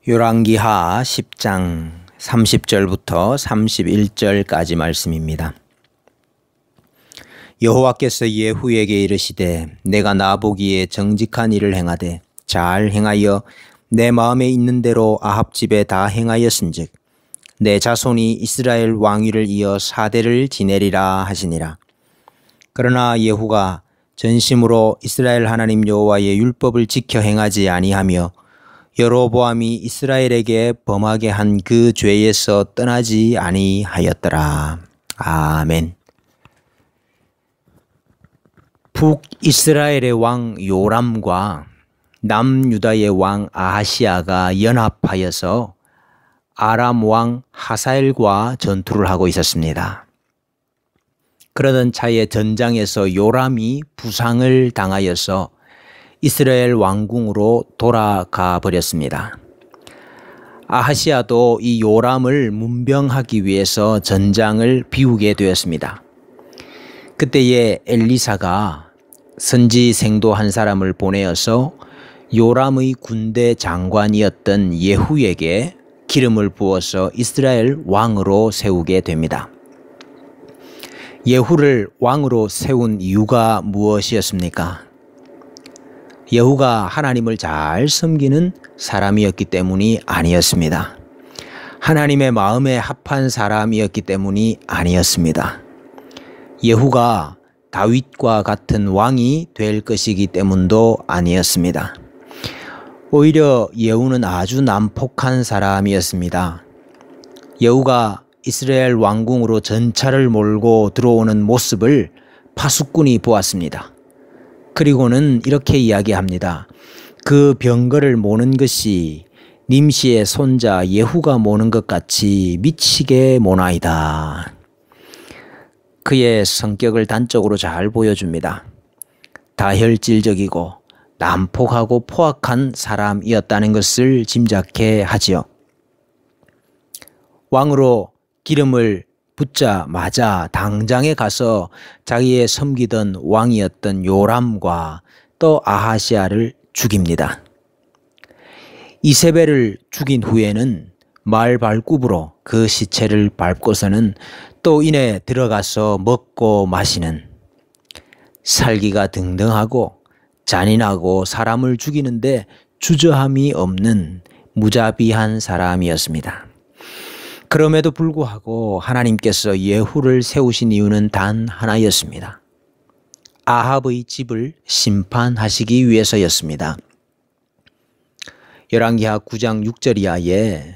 열왕기하 10장 30절부터 31절까지 말씀입니다. 여호와께서 예후에게 이르시되 내가 나보기에 정직한 일을 행하되 잘 행하여 내 마음에 있는 대로 아합 집에 다 행하였은즉 내 자손이 이스라엘 왕위를 이어 4대를 지내리라 하시니라. 그러나 예후가 전심으로 이스라엘 하나님 여호와의 율법을 지켜 행하지 아니하며 여로보암이 이스라엘에게 범하게 한 그 죄에서 떠나지 아니하였더라. 아멘. 북이스라엘의 왕 요람과 남유다의 왕 아하시아가 연합하여서 아람 왕 하사엘과 전투를 하고 있었습니다. 그러던 차에 전장에서 요람이 부상을 당하여서 이스라엘 왕궁으로 돌아가 버렸습니다. 아하시아도 이 요람을 문병하기 위해서 전장을 비우게 되었습니다. 그때에 엘리사가 선지생도 한 사람을 보내어서 요람의 군대 장관이었던 예후에게 기름을 부어서 이스라엘 왕으로 세우게 됩니다. 예후를 왕으로 세운 이유가 무엇이었습니까? 예후가 하나님을 잘 섬기는 사람이었기 때문이 아니었습니다. 하나님의 마음에 합한 사람이었기 때문이 아니었습니다. 예후가 다윗과 같은 왕이 될 것이기 때문도 아니었습니다. 오히려 예후는 아주 난폭한 사람이었습니다. 예후가 이스라엘 왕궁으로 전차를 몰고 들어오는 모습을 파수꾼이 보았습니다. 그리고는 이렇게 이야기합니다. 그 병거를 모는 것이 님시의 손자 예후가 모는 것 같이 미치게 모나이다. 그의 성격을 단적으로 잘 보여줍니다. 다혈질적이고 난폭하고 포악한 사람이었다는 것을 짐작해 하지요. 왕으로 기름을 붙자마자 당장에 가서 자기의 섬기던 왕이었던 요람과 또 아하시아를 죽입니다. 이세벨을 죽인 후에는 말 발굽으로 그 시체를 밟고서는 또 이내 들어가서 먹고 마시는, 살기가 등등하고 잔인하고 사람을 죽이는데 주저함이 없는 무자비한 사람이었습니다. 그럼에도 불구하고 하나님께서 예후를 세우신 이유는 단 하나였습니다. 아합의 집을 심판하시기 위해서였습니다. 열왕기하 9장 6절 이하에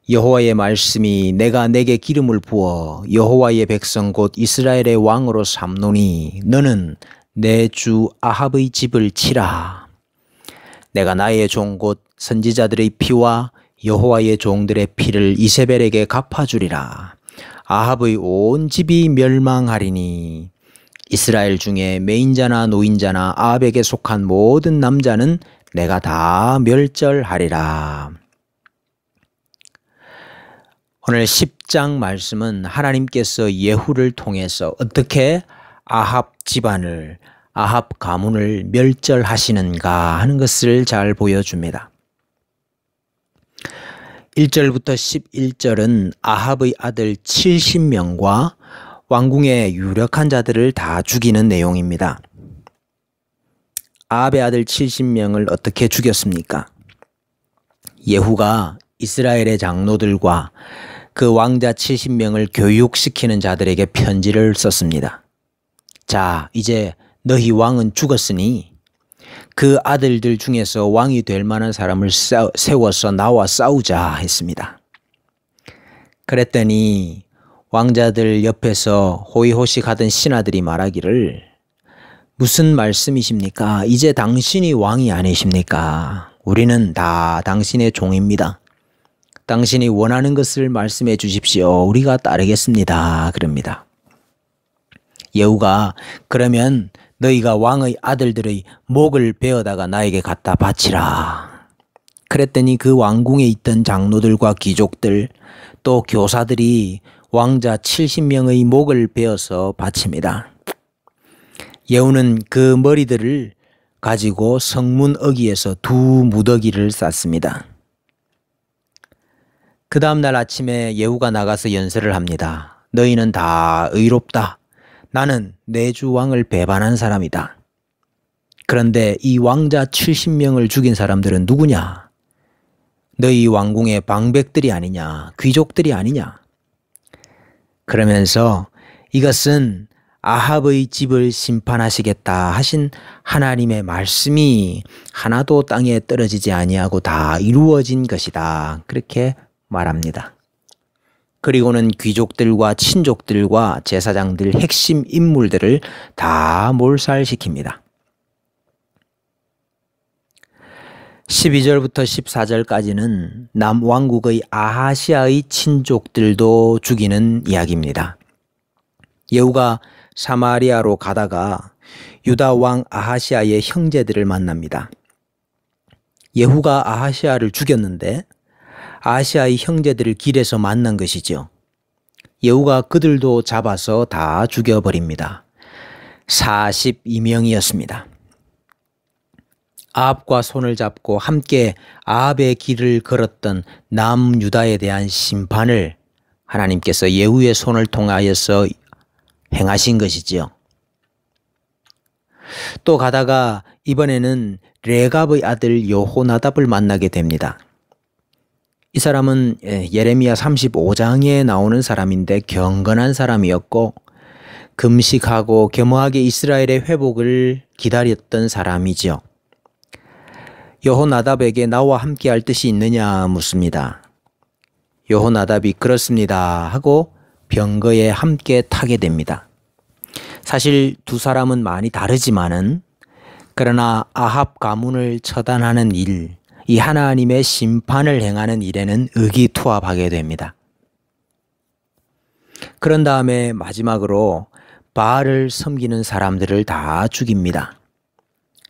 여호와의 말씀이 내가 내게 기름을 부어 여호와의 백성 곧 이스라엘의 왕으로 삼노니 너는 내 주 아합의 집을 치라. 내가 나의 종 곧 선지자들의 피와 여호와의 종들의 피를 이세벨에게 갚아주리라. 아합의 온 집이 멸망하리니 이스라엘 중에 매인자나 노인자나 아합에게 속한 모든 남자는 내가 다 멸절하리라. 오늘 10장 말씀은 하나님께서 예후를 통해서 어떻게 아합 집안을, 아합 가문을 멸절하시는가 하는 것을 잘 보여줍니다. 1절부터 11절은 아합의 아들 70명과 왕궁의 유력한 자들을 다 죽이는 내용입니다. 아합의 아들 70명을 어떻게 죽였습니까? 예후가 이스라엘의 장로들과 그 왕자 70명을 교육시키는 자들에게 편지를 썼습니다. 자, 이제 너희 왕은 죽었으니 그 아들들 중에서 왕이 될 만한 사람을 세워서 나와 싸우자 했습니다. 그랬더니 왕자들 옆에서 호의호식 하던 신하들이 말하기를 무슨 말씀이십니까? 이제 당신이 왕이 아니십니까? 우리는 다 당신의 종입니다. 당신이 원하는 것을 말씀해 주십시오. 우리가 따르겠습니다. 그럽니다. 예후가 그러면 너희가 왕의 아들들의 목을 베어다가 나에게 갖다 바치라. 그랬더니 그 왕궁에 있던 장로들과 귀족들 또 교사들이 왕자 70명의 목을 베어서 바칩니다. 예후는 그 머리들을 가지고 성문 어귀에서 두 무더기를 쌌습니다. 그 다음날 아침에 예후가 나가서 연설을 합니다. 너희는 다 의롭다. 나는 내 주 왕을 배반한 사람이다. 그런데 이 왕자 70명을 죽인 사람들은 누구냐? 너희 왕궁의 방백들이 아니냐? 귀족들이 아니냐? 그러면서 이것은 아합의 집을 심판하시겠다 하신 하나님의 말씀이 하나도 땅에 떨어지지 아니하고 다 이루어진 것이다. 그렇게 말합니다. 그리고는 귀족들과 친족들과 제사장들 핵심 인물들을 다 몰살시킵니다. 12절부터 14절까지는 남왕국의 아하시아의 친족들도 죽이는 이야기입니다. 예후가 사마리아로 가다가 유다 왕 아하시아의 형제들을 만납니다. 예후가 아하시아를 죽였는데 아하시아의 형제들을 길에서 만난 것이죠. 예후가 그들도 잡아서 다 죽여버립니다. 42명이었습니다. 아합과 손을 잡고 함께 아합의 길을 걸었던 남유다에 대한 심판을 하나님께서 예후의 손을 통하여서 행하신 것이지요. 또 가다가 이번에는 레갑의 아들 여호나답을 만나게 됩니다. 이 사람은 예레미야 35장에 나오는 사람인데 경건한 사람이었고 금식하고 겸허하게 이스라엘의 회복을 기다렸던 사람이지요. 여호나답에게 나와 함께 할 뜻이 있느냐 묻습니다. 여호나답이 그렇습니다 하고 병거에 함께 타게 됩니다. 사실 두 사람은 많이 다르지만은 그러나 아합 가문을 처단하는 일, 이 하나님의 심판을 행하는 일에는 의기투합하게 됩니다. 그런 다음에 마지막으로 바알을 섬기는 사람들을 다 죽입니다.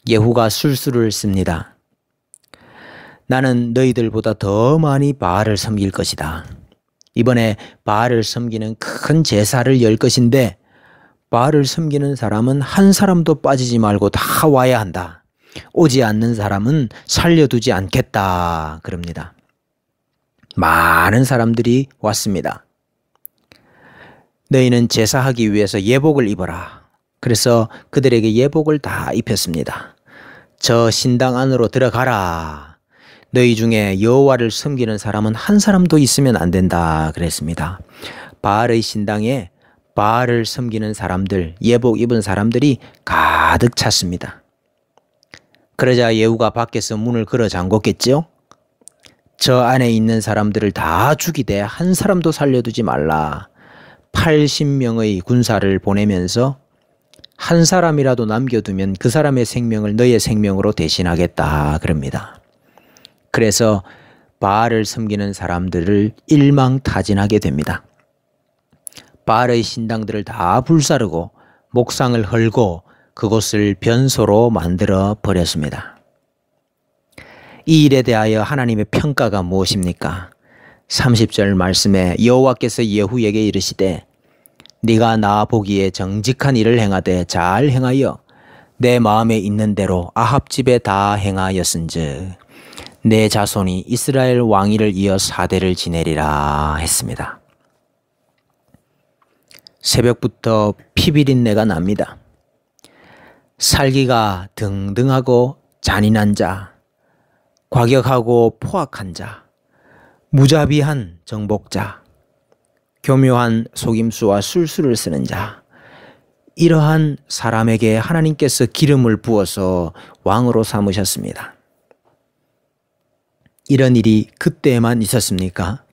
예후가 술수를 씁니다. 나는 너희들보다 더 많이 바알을 섬길 것이다. 이번에 바알을 섬기는 큰 제사를 열 것인데 바알을 섬기는 사람은 한 사람도 빠지지 말고 다 와야 한다. 오지 않는 사람은 살려두지 않겠다. 그럽니다. 많은 사람들이 왔습니다. 너희는 제사하기 위해서 예복을 입어라. 그래서 그들에게 예복을 다 입혔습니다. 저 신당 안으로 들어가라. 너희 중에 여호와를 섬기는 사람은 한 사람도 있으면 안 된다. 그랬습니다. 바알의 신당에 바알을 섬기는 사람들, 예복 입은 사람들이 가득 찼습니다. 그러자 예후가 밖에서 문을 걸어 잠궜겠죠? 저 안에 있는 사람들을 다 죽이되 한 사람도 살려두지 말라. 80명의 군사를 보내면서 한 사람이라도 남겨두면 그 사람의 생명을 너의 생명으로 대신하겠다. 그럽니다. 그래서 바알을 섬기는 사람들을 일망타진하게 됩니다. 바알의 신당들을 다 불사르고 목상을 헐고 그곳을 변소로 만들어 버렸습니다. 이 일에 대하여 하나님의 평가가 무엇입니까? 30절 말씀에 여호와께서 예후에게 이르시되 네가 나 보기에 정직한 일을 행하되 잘 행하여 내 마음에 있는 대로 아합 집에 다 행하였은즉 내 자손이 이스라엘 왕위를 이어 4대를 지내리라 했습니다. 새벽부터 피비린내가 납니다. 살기가 등등하고 잔인한 자, 과격하고 포악한 자, 무자비한 정복자, 교묘한 속임수와 술수를 쓰는 자, 이러한 사람에게 하나님께서 기름을 부어서 왕으로 삼으셨습니다. 이런 일이 그때만 있었습니까?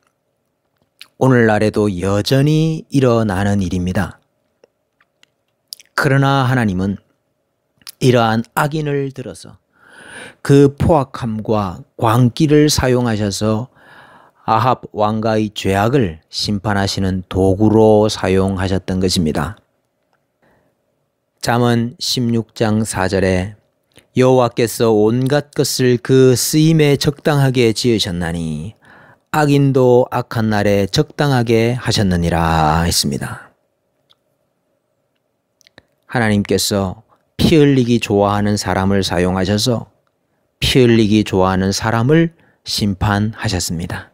오늘날에도 여전히 일어나는 일입니다. 그러나 하나님은 이러한 악인을 들어서 그 포악함과 광기를 사용하셔서 아합 왕가의 죄악을 심판하시는 도구로 사용하셨던 것입니다. 잠언 16장 4절에 여호와께서 온갖 것을 그 쓰임에 적당하게 지으셨나니 악인도 악한 날에 적당하게 하셨느니라 했습니다. 하나님께서 피 흘리기 좋아하는 사람을 사용하셔서 피 흘리기 좋아하는 사람을 심판하셨습니다.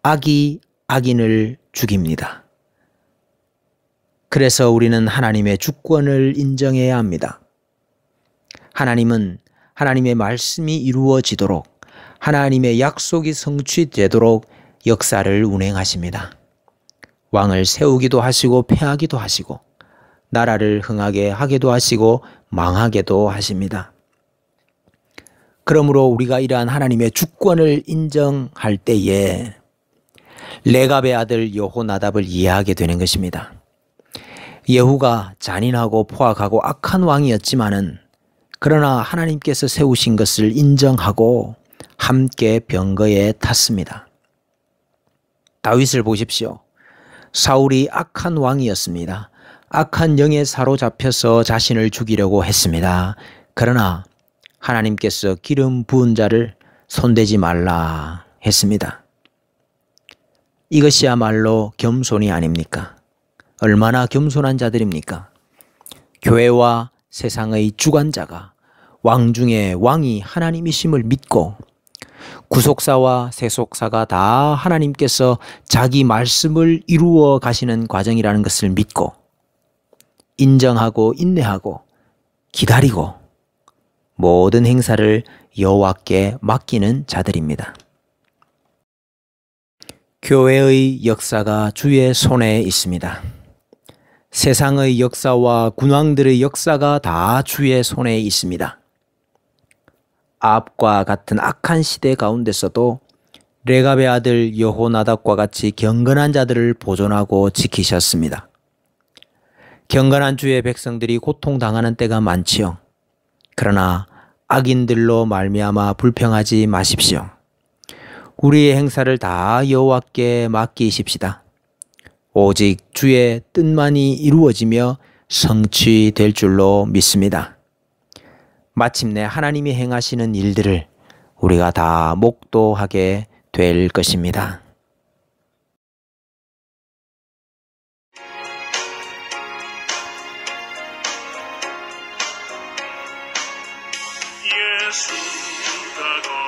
악이 악인을 죽입니다. 그래서 우리는 하나님의 주권을 인정해야 합니다. 하나님은 하나님의 말씀이 이루어지도록, 하나님의 약속이 성취되도록 역사를 운행하십니다. 왕을 세우기도 하시고 패하기도 하시고 나라를 흥하게 하기도 하시고 망하게도 하십니다. 그러므로 우리가 이러한 하나님의 주권을 인정할 때에 레갑의 아들 여호나답을 이해하게 되는 것입니다. 예후가 잔인하고 포악하고 악한 왕이었지만은 그러나 하나님께서 세우신 것을 인정하고 함께 병거에 탔습니다. 다윗을 보십시오. 사울이 악한 왕이었습니다. 악한 영에 사로잡혀서 자신을 죽이려고 했습니다. 그러나 하나님께서 기름 부은 자를 손대지 말라 했습니다. 이것이야말로 겸손이 아닙니까? 얼마나 겸손한 자들입니까? 교회와 세상의 주관자가 왕 중에 왕이 하나님이심을 믿고 구속사와 세속사가 다 하나님께서 자기 말씀을 이루어 가시는 과정이라는 것을 믿고 인정하고 인내하고 기다리고 모든 행사를 여호와께 맡기는 자들입니다. 교회의 역사가 주의 손에 있습니다. 세상의 역사와 군왕들의 역사가 다 주의 손에 있습니다. 아합과 같은 악한 시대 가운데서도 레갑의 아들 여호나답과 같이 경건한 자들을 보존하고 지키셨습니다. 경건한 주의 백성들이 고통당하는 때가 많지요. 그러나 악인들로 말미암아 불평하지 마십시오. 우리의 행사를 다 여호와께 맡기십시다. 오직 주의 뜻만이 이루어지며 성취될 줄로 믿습니다. 마침내 하나님이 행하시는 일들을 우리가 다 목도하게 될 것입니다. 예수가